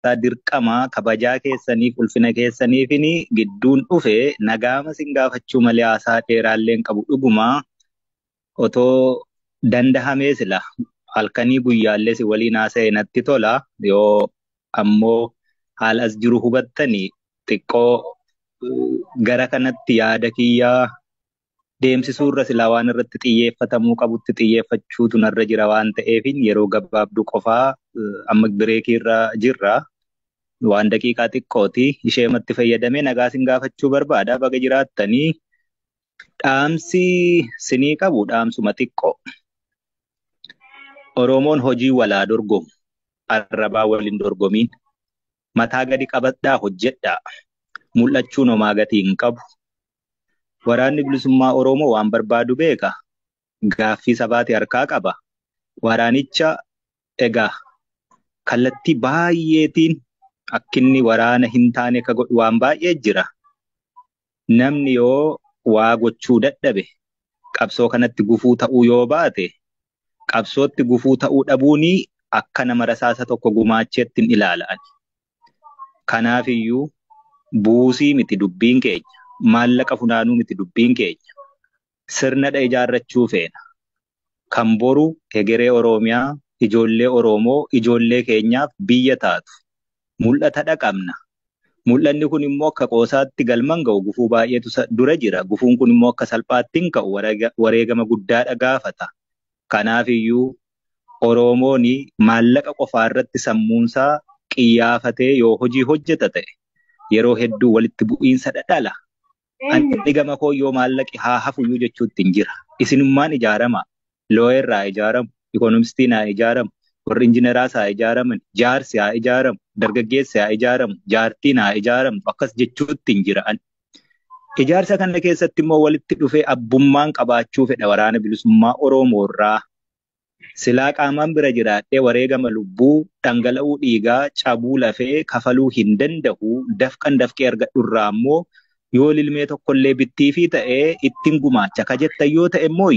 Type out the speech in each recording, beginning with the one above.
dirqama kabajaa keessaniif ulfina keessaniifini gidduun dhufe nagaama sin gaafachuu malee haasaa dheeraallee hin qabu dhuguma otoo dandahamee sila halkanii guyyaallee si waliin haasa'e natti tola yoo ammoo haala as jiru hubattanii xiqqoo gara kanatti yaada kiyyaa deemsisuurra silaa waan irratti xiyyeeffatamuu qabutti xiyyeeffachuutu narra jira waan ta'eefin yeroo gabaabduu qofaa amma bireekiirra jirra. Waan daqiiqaa xiqqooti isheematti fayyadamee nagaa sin gaafachuu barbaada baga jiraattanii dhaamsi sinii qabu dhaamsuma xiqqoo. Oromoon hojii walaa dorgomu arrabaa waliin dorgomiin mataa gadi qabadhaa hojjedhaa mul'achuun homaa gatii hin qabu. Waraanni bilisummaa Oromoo waan barbaadu beeka. Gaaffii sabaati harkaa qaba. Waraanicha egaa kallattii baay'eetiin akkinni waraana hin taane ka godhu waan baay'ee jira. Namni yoo waa gochuu dadhabe qabsoo kanatti gufuu ta'uu yoo baate qabsootti gufuu ta'uu dhabuuni akka nama rasaasa tokko gumaacheetti hin ilaalan. Kanaafiyyuu buusii miti dubbiin keenya. Maallaqa funaanuu miti dubbiin keenya. Sirnadha ijaarrachuu feena. Kan boru hegeree Oromiyaa, ijoollee Oromoo, ijoollee keenyaaf biyya taatu. Mul'ata qabna. Mul'anni kun immoo akka qoosaatti galman ga'u gufuu baay'eetu dura jira. Gufuun kun immoo akka salphaatti hin ka'u wareegama guddaadha gaafata. Kanaafiyyuu Oromoon maallaqa qofaa irratti sammuunsaa qiyyaafatee yoo hojii hojjeta ta'e yeroo hedduu walitti bu'iinsa dhala. Ani gama koo yoo maallaqi haa hafuyyuu jechuutti hin jira. Isinummaan ijaarama. Looyerraa ijaaramu, ikoonomistiin haa ijaaramu, warri injiineraas haa ijaaraman, jaarsi haa ijaaramu, dargaggeessi haa ijaaramu, jaartiin haa ijaaramu akkas jechuutti hin jira. Ijaarsa kana keessatti immoo walitti dhufee abbummaan qabaachuu fedha waraana bilisummaa Oromoo irraa. Silaa qaamaan bira jiraadhee wareegama lubbuu, dhangala'uu dhiigaa, cabuu lafee kafaluu hin danda'u. Dafqan dafqee argadhu irraa immoo yoo lilmee tokkollee bittiifii ta'ee ittiin gumaacha ka jettan yoo ta'e immoo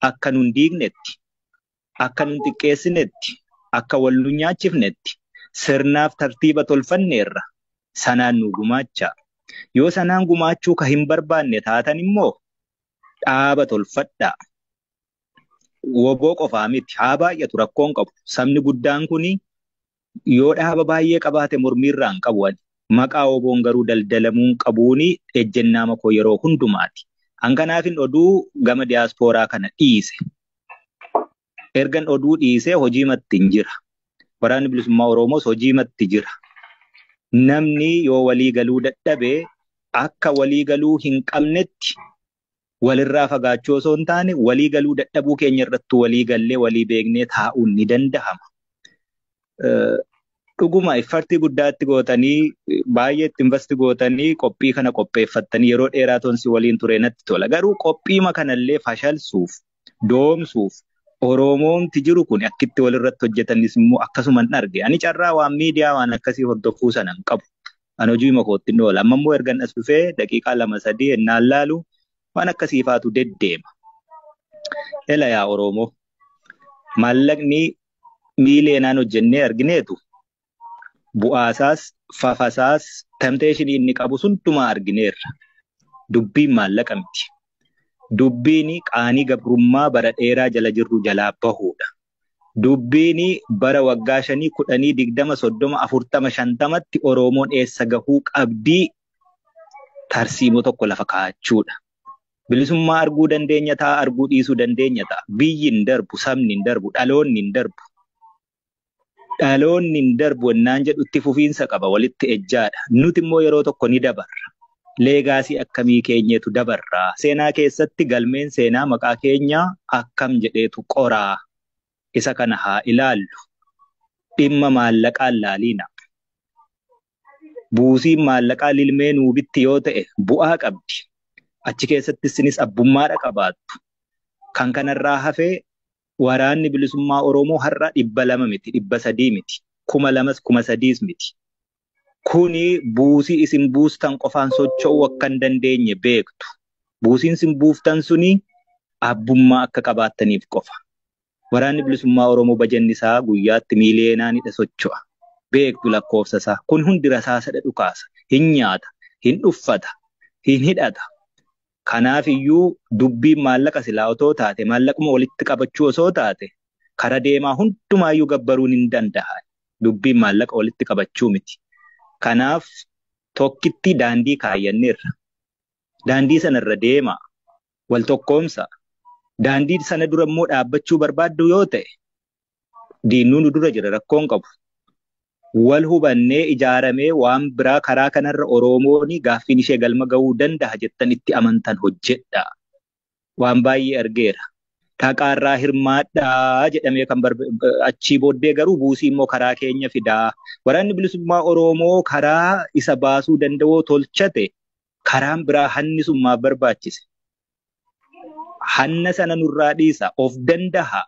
akka nun diignetti, akka nun xiqqeessinetti, akka wal nu nyaachifnetti sirnaaf tartiiba tolfanneerra sanaan nu gumaacha. Yoo sanaan gumaachuu ka hin barbaanne taatan immoo dhaaba tolfadhaa. Woboo qofaa miti haa baay'atu rakkoon qabu. Sabni guddaan kun yoo dhaaba baay'ee qabaate mormiirraa hin qabu. Maqaa woboon garuu daldalamuun qabuuni ejjennaa makoo yeroo hundumaati. Hanganaafin oduu gama diyaaspooraa kana dhiise. Ergan oduu dhiisee hojiimatti hin jira. Waraanni bilisummaa Oromoos hojiimatti jira. Namni yoo walii galuu dadhabee akka walii galuu hin qabnetti walirraa fagaachuu osoo hin taane walii galuu dadhabuu keenya irratti walii gallee walii beeknee taa'uun ni danda'ama. Dhuguma iffartii guddaatti gootanii baay'eetti investi gootanii qophii kana qopheeffattanii yeroo dheeraa tonsi waliin ture natti tola. Garuu qophiima kanallee fashalsuuf, doomsuuf Oromoomti jiru kun akkitti walirratti hojjetanis immoo akkasuman arge. Ani carraa waan miidiyaa waan akkasii hordofuu sana hin qabu. Ani hojii makootti hin oola. Amma immoo ergan as dhufee daqiiqaa 2-3 ennaan laalu waan akkasii faatu deddeema. Ela yaa Oromoo maallaqni miileenaan hojjennee argineetu bu'aasaas, fafasaas, tempteeshinii inni qabu sundumaa argineerra. Dubbiin maallaqa miti. Dubbiin qaanii gabrummaa bara dheeraa jala jirru jalaa bahuudha. Dubbiin bara waggaa 5, 10, 20, 30, 40, 50tti Oromoon eessa gahuu qabdii tarsiimoo tokko lafa kaa'achuudha. Bilisummaa arguu dandeenya ta'a, arguu dhiisuu dandeenya ta'a. Biyyi hin darbu, sabni hin darbu, dhaloonni hin darbu. Dhaloonni hin darbu ennaan jedhutti fufiinsa qaba walitti ejjaadha. Nuti immoo yeroo tokko ni dabarra. Leegaasii akkamii keenyeetu dabarra. Seenaa keessatti galmeen seenaa maqaa keenyaa akkam jedheetu qoraa. Isa kana haa ilaallu. Dhimma maallaqaan laaliina. Buusiin maallaqaa lilmee nuubitti yoo ta'e bu'aa qabdi. Achi keessatti isinis abbummaadha qabaattu. Kan kanarraa hafee waraanni bilisummaa Oromoo har'a 200 miti, 300 miti, 2,000, 3,000 miti. Kuni buusii isin buustan qofaan socho'uu akka hin dandeenye beektu. Buusiin isin buuftan suni abbummaa akka qabaattaniif qofa. Waraanni bilisummaa Oromoo bajanni isaa guyyaatti miiliyoonaanidha socho'a. beektu lakkoofsa isaa. Kun hundi rasaasadha dhukaasa. Hin nyaata, hin uffata, hin hidhata. Kanaaf iyyuu dubbiin maallaqa silaa otoo taate, maallaquma walitti qabachuu osoo taate, kara deemaa hundumaayyuu gabbaruun hin danda'a. Dubbiin maallaqa walitti qabachuu miti. Kanaaf tokkitti daandii kaayyanneerra. Daandii sanarra deemaa, wal tokkoomsa. Daandii sana dura immoo dhaabbachuu barbaaddu yoo ta'e, diinnuun nu dura jira rakkoon qabu. Wal hubannee ijaaramee waan biraa karaa kanarra Oromoon gaaffiin ishee galma ga'uu danda'a jettan itti amantan hojjedha. Waan baay'ee argeera. Dhaqaarraa hirmaadhaa jedhamee kan achii booddee garuu buusii immoo karaa keenya fidaa. Waraanni bilisummaa Oromoo karaa isa baasuu danda'u tolchate karaan biraa hannisummaaf barbaachise. Hanna sana nurraa dhiisa of danda'a.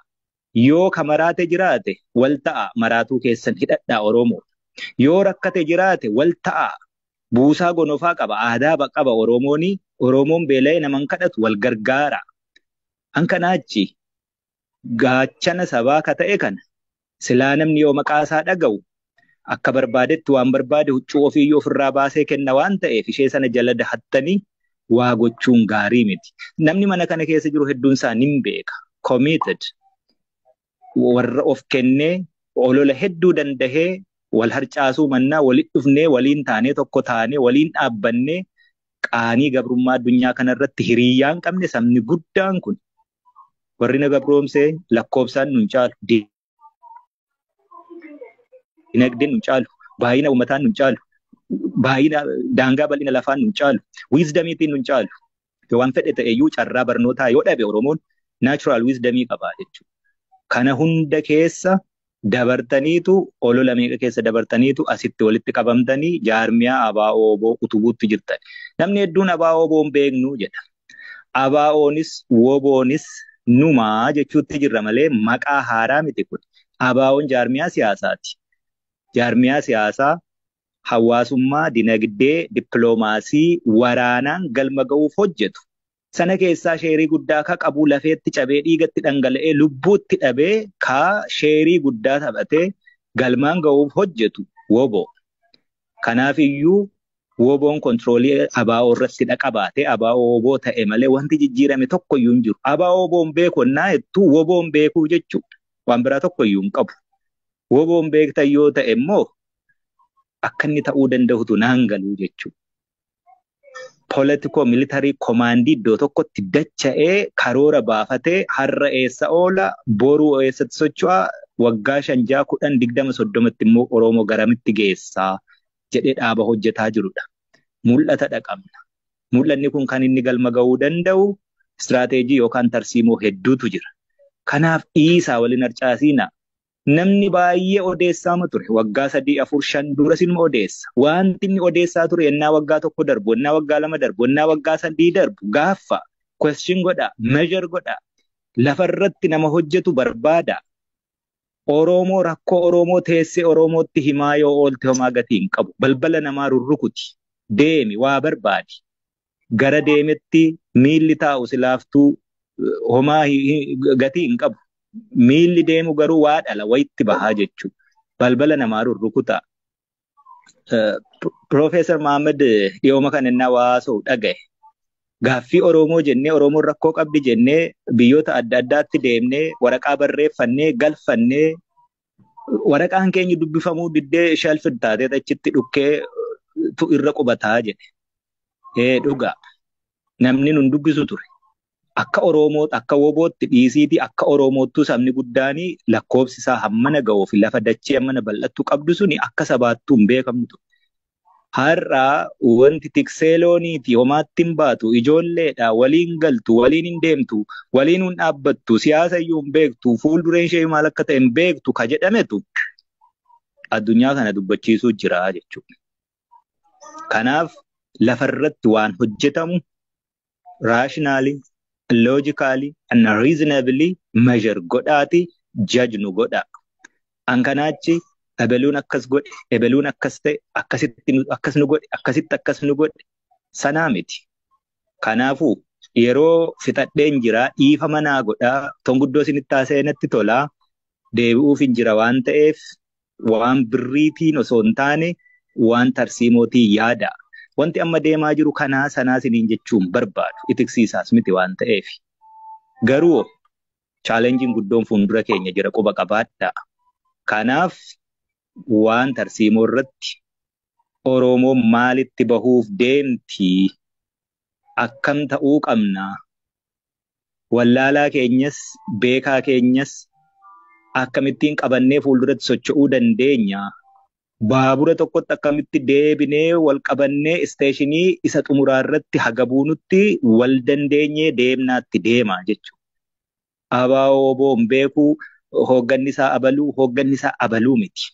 Yoo ka maraate jiraate wal ta'a maraatuu keessan hidhadhaa Oromoo. Yoo rakkate jiraate wal ta'a. Buusaa gonofaa qaba, aadaa qaba Oromoon. Oromoon beela'ee naman kadhatu wal gargaara. Hankanaachi gaachana sabaa ka ta'e kana silaa namni yoo maqaa isaa dhaga'u akka barbaadetti waan barbaade huccuu ofii ofirraa baasee kenna waan ta'eef ishee sana jala dahattanii waa gochuun gaarii miti. Namni mana kana keessa jiru hedduun isaa nin beeka. Committed. Warra of kennee olola hedduu dandahee wal harcaasuu mannaa walitti dhufnee waliin taanee tokko taanee waliin dhaabbannee qaanii gabrummaa addunyaa kanarratti hiriyyaan hin qabne sabni guddaan kun warri na gabroomsee lakkoofsaan nun caalu, dinagdeen nun caalu, baay'ina uummataan nun caalu, baay'ina daangaa bal'ina lafaan nun caalu, wiizdamiitiin nun caalu. Yoo waan fedhe ta'eyyuu carraa barnootaa yoo dhabe Oromoon naachuraal wiizdamii qabaa jechuudha. Kana hunda keessa dabartaniitu olola meeqa keessa dabartaniitu asitti walitti qabamtanii jaarmiyaa ABO utubuutti jirtan. Namni hedduun ABO hin beeknu jedha. ABO'nis WBO'nis numaa jechuutti jirra malee maqaa haaraa miti kun. ABO'n jaarmiyaa siyaasaati. Jaarmiyaa siyaasaa hawaasummaa, dinagdee, dippiloomaasii, waraanaan galma ga'uuf hojjetu. Sana keessaa sheerii guddaa ka qabu lafeetti cabee dhiigatti dhangala'ee lubbuutti dhabee ka sheerii guddaa taphatee galmaan ga'uuf hojjetu WBO. Kanaaf iyyuu WBO'n kontroolii ABO irratti qabaatee ABO ta'e malee wanti jijjiirame tokko iyyuu hin jiru. ABO'n beeku ennaa jettu WBO'n beekuu jechuudha. Waan biraa tokko iyyuu hin qabu. WBO'n beektan yoo ta'e immoo akka inni ta'uu danda'utu naan galuu jechuudha. Politiko militarii komaandii iddoo tokkotti dacha'ee karoora baafatee har'a eessa oola boruu eessatti socho'a waggaa 5, 10, 20, 30tti immoo Oromoo garamitti geessaa jedhee dhaaba hojjetaa jirudha. Mul'ata dhaqabna. Mul'anni kun kan inni galma ga'uu danda'u istiraateejii yookaan tarsiimoo hedduutu jira. Kanaaf dhiisaa waliin harcaasiina. Namni baay'ee odeessaama ture waggaa 3, 4, 5 dura sinuma odeessa. Wanti inni odeessaa ture ennaa waggaa 1 darbu, ennaa waggaa 2 darbu, ennaa waggaa 3 darbu gaaffa question godha, measure godha. Lafarratti nama hojjetu barbaada. Oromoo rakkoo Oromoo teessee Oromootti himaa yoo oolte homaa gatii hin qabu. Balbala namaa rurrukuti. Deemi waa barbaadi. Gara deemetti miilli taa'u silaaftuu homaa gatii hin qabu. Miilli deemu garuu waa dhala wayitti bahaa jechuudha. Balbala namaa rurrukuta. Profeesar Mahammad dhiyooma kan innaa waasoo dhagaye. Gaaffii Oromoo jennee Oromoon rakkoo qabdi jennee biyyoota adda addaatti deemnee waraqaa barreeffannee galfannee waraqaan keenya dubbifamuu diddee shelfid taatee achitti dhukkee tu irra qubataa jedhe. Dhugaa namni nun dubbisu ture. Akka Oromoo akka WBO'tti dhiisiiti akka Oromoottuu sabni guddaanii lakkoofsi isaa hammana ga'uuf lafa dachee hammana bal'attu qabdu suni akka sabaattuu hin beekamtu. Har'a wanti tikseelooniiti homaatti hin baatu ijoolleedha waliin galtu waliin hin deemtu waliin hin dhaabbattu siyaasa iyyuu hin beektu fuuldureen ishee maal akka ta'e hin beektu ka jedhametu addunyaa kana dubbachiisuu jira jechuudha. Kanaaf lafarratti waan hojjetamu raashinaali. Logically and reasonably measure godhaati judge nu godha. Ankanaachi ebeluun akkas godhe, ebeluun akkas ta'e, akkasitti akkas nu godhe, akkasitti akkas nu godhe sanaa miti. Kanaafuu yeroo fixadheen jira dhiifa manaa godhaa tonguddoo isinitti haasa'e natti tolaa deebi'uuf hin jira waan ta'eef waan birriitiin osoo hin taane waan tarsiimootiin yaada. Wanti amma deemaa jiru kanaa sanaa siniin jechuun barbaadu itiksiisaas miti waan ta'eef. Garuu chaalenjiin guddoon fuuldura keenya jira quba qabaadhaa. Kanaaf waan tarsiimoo irratti Oromoon maalitti bahuuf deemti? Akkam ta'uu qabna? Wallaalaa keenyas beekaa keenyas akkamittiin qabannee fuulduratti socho'uu dandeenya? Baabura tokkotti akkamitti deebinee wal qabannee isteeshinii isa xumuraa irratti haga buunutti wal dandeenyee deemnaatti deema jechuudha. ABO boon beekuu hoogganni isaa abaluu miti.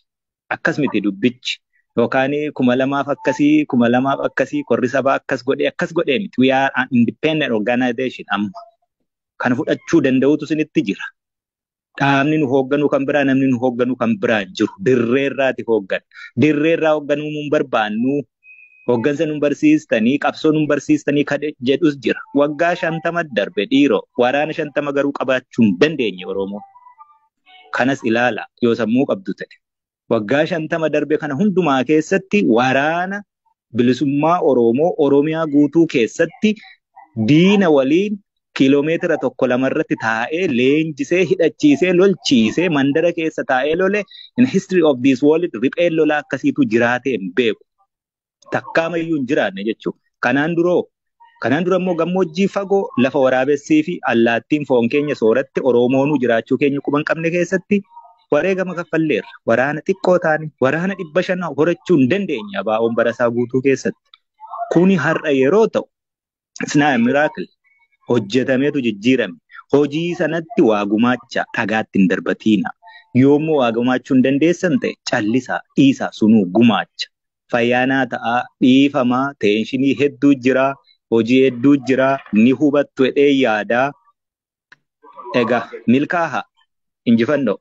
Akkas miti dubbichi. Yookaan 2000 akkasii 2000 akkasii korri sabaa akkas godhee miti. We are an independent organization amma. Kan fudhachuu danda'utu sinitti jira. Dhaabni nu hoogganu kan biraa, namni nu hoogganu kan biraa jiru. Dirreerraati hooggan. Dirreerraa hoogganuu nun barbaannu. Hooggansa nun barsiistanii, qabsoo nun barsiistanii jedhus jira. Waggaa 50 darbe dhiiroo. Waraana 50 garuu qabaachuu hin dandeenye Oromoo. Kanas ilaala yoo sammuu qabdu ta'e. Waggaa 50 darbe kana hundumaa keessatti waraana bilisummaa Oromoo Oromiyaa guutuu keessatti diina waliin kiiloomeetira 1-2 irratti taa'ee leenjisee hidhachiisee lolchiisee mandara keessa taa'ee lole in history of this world ripheen lolaa akkasiitu jiraatee hin beeku. Takkaamayyuu hin jiraanne jechuudha. Kanaan dura immoo gammoojjii fagoo lafa waraabessii fi allaattiin foon keenya sooratti Oromoonuu jiraachuu keenya quban qabne keessatti wareegama kaffalleerra. Waraana xiqqoo taane waraana 500 horachuu hin dandeenya ABO'n barasaa guutuu keessatti. Kuni har'a yeroo ta'u it's not a miracle. Hojjetameetu jijjiirame. Hojii sanatti waa gumaacha dhagaatti hin darbatiina. Yoommoo waa gumaachuu hin dandeessan ta'e callisaa dhiisaa sunuu gumaacha. Fayyaanaa ta'aa dhiifamaa teenshinii hedduu jira. Hojii hedduu jira. Ni hubattu jedhee yaadaa. Egaa milkaaha injifannoo.